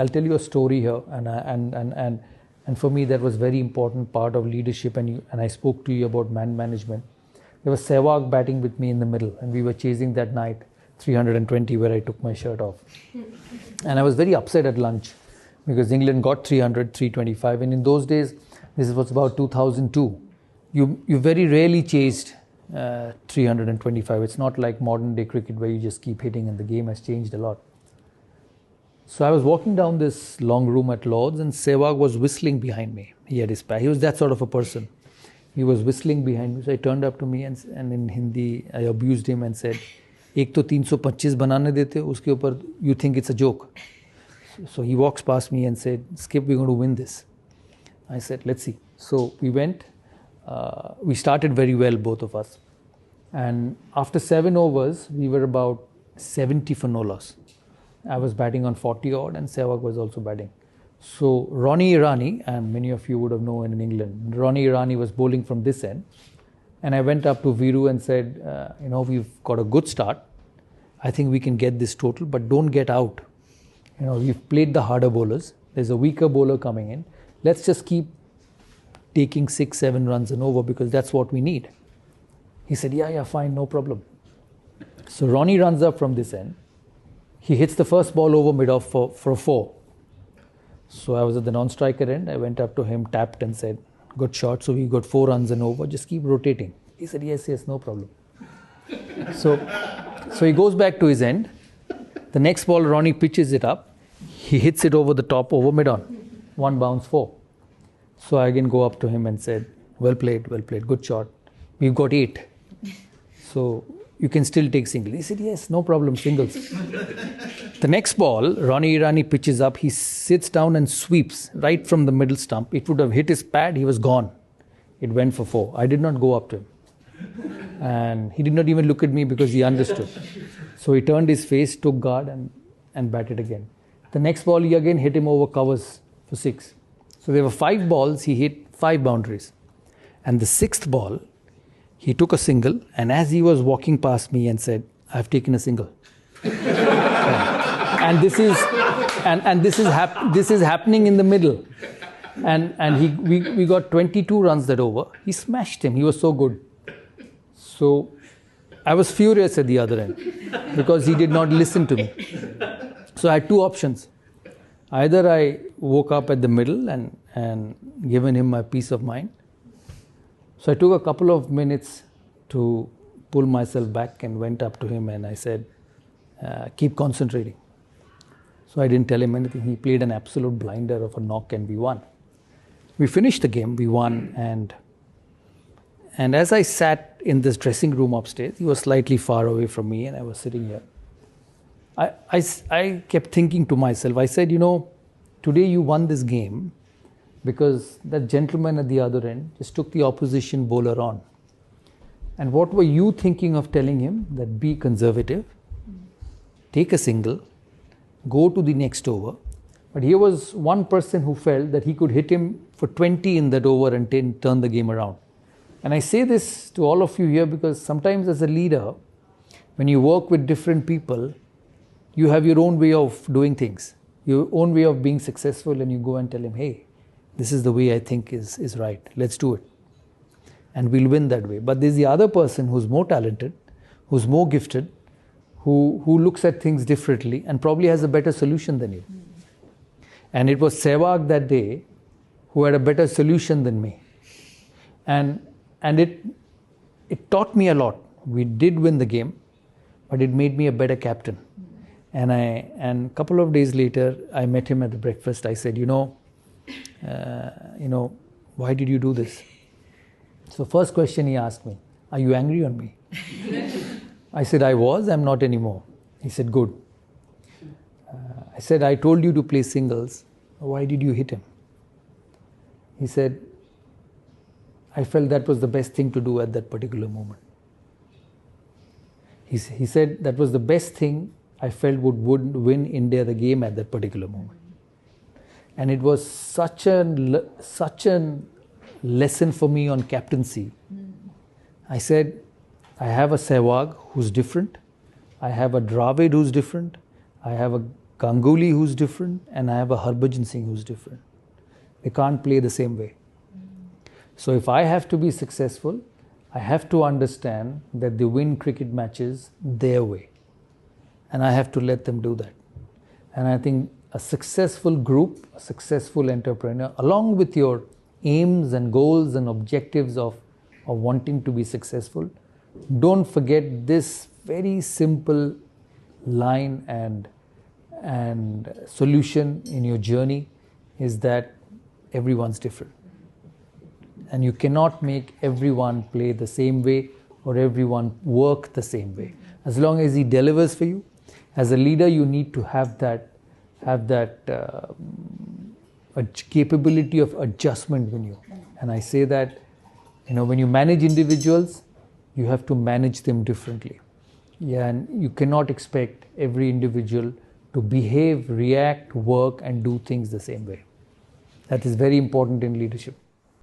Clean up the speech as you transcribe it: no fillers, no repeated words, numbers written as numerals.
I'll tell you a story here, and for me that was very important part of leadership. And I spoke to you about man management. There was Sehwag batting with me in the middle, and we were chasing that night 320 where I took my shirt off. And I was very upset at lunch because England got 300, 325. And in those days, this was about 2002, you very rarely chased 325. It's not like modern day cricket where you just keep hitting, and the game has changed a lot. So I was walking down this long room at Lord's, and Sehwag was whistling behind me. He had his pack. He was that sort of a person. He was whistling behind me. So he turned up to me and in Hindi, I abused him and said, "Ek to 325 banane dete, uske upar you think it's a joke." So he walks past me and said, "Skip, we're going to win this." I said, "Let's see." So we went. We started very well, both of us. And after 7 overs, we were about 70 for no loss. I was batting on 40 odd, and Sehwag was also batting. So Ronnie Irani, and many of you would have known in England, Ronnie Irani was bowling from this end. And I went up to Viru and said, we've got a good start. I think we can get this total, but don't get out. We've played the harder bowlers. There's a weaker bowler coming in. Let's just keep taking 6-7 runs and over, because that's what we need. He said, yeah, fine, no problem. So Ronnie runs up from this end. He hits the first ball over mid-off for a 4. So I was at the non-striker end. I went up to him, tapped and said, "Good shot. So we got 4 runs and over. Just keep rotating." He said, yes, no problem. So he goes back to his end. The next ball, Ronnie pitches it up. He hits it over the top, over mid-on. 1 bounce, 4. So I again go up to him and said, well played, good shot. We've got 8. So you can still take single. He said, yes, no problem, singles. The next ball, Ronnie Irani pitches up. He sits down and sweeps right from the middle stump. It would have hit his pad. He was gone. It went for 4. I did not go up to him. And he did not even look at me because he understood. So he turned his face, took guard and batted again. The next ball, he again hit him over covers for 6. So there were 5 balls. He hit 5 boundaries. And the 6th ball, he took a single, and as he was walking past me and said, "I've taken a single." And this is happening in the middle. And we got 22 runs that over. He smashed him. He was so good. So I was furious at the other end because he did not listen to me. So I had 2 options. Either I woke up at the middle and given him my peace of mind. So I took a couple of minutes to pull myself back and went up to him and I said, keep concentrating. So I didn't tell him anything. He played an absolute blinder of a knock and we won. We finished the game, we won, and as I sat in this dressing room upstairs, he was slightly far away from me and I was sitting here. I kept thinking to myself, I said, today you won this game because that gentleman at the other end just took the opposition bowler on. And what were you thinking of telling him? That be conservative, take a single, go to the next over. But here was one person who felt that he could hit him for 20 in that over and turn the game around. And I say this to all of you here because sometimes as a leader, when you work with different people, you have your own way of doing things, your own way of being successful, and you go and tell him, hey, this is the way I think is right. Let's do it. And we'll win that way. But there's the other person who's more talented, who's more gifted, who looks at things differently and probably has a better solution than you. And it was Sehwag that day who had a better solution than me. And it taught me a lot. We did win the game, but it made me a better captain. And a couple of days later, I met him at the breakfast. I said, why did you do this? So first question he asked me, are you angry on me? I said, I was, I'm not anymore. He said, good. I said, I told you to play singles. Why did you hit him? He said, I felt that was the best thing to do at that particular moment. He said that was the best thing I felt would win India the game at that particular moment. And it was such a lesson for me on captaincy. I said, I have a Sehwag who's different. I have a Dravid who's different. I have a Ganguly who's different and I have a Harbhajan Singh who's different. They can't play the same way. So if I have to be successful, I have to understand that they win cricket matches their way. And I have to let them do that. And I think a successful group, a successful entrepreneur, along with your aims and goals and objectives of wanting to be successful, don't forget this very simple line and solution in your journey is that everyone's different. And you cannot make everyone play the same way or everyone work the same way. As long as he delivers for you, as a leader, you need to have that a capability of adjustment in you. And I say that, when you manage individuals, you have to manage them differently. Yeah, and you cannot expect every individual to behave, react, work, and do things the same way. That is very important in leadership.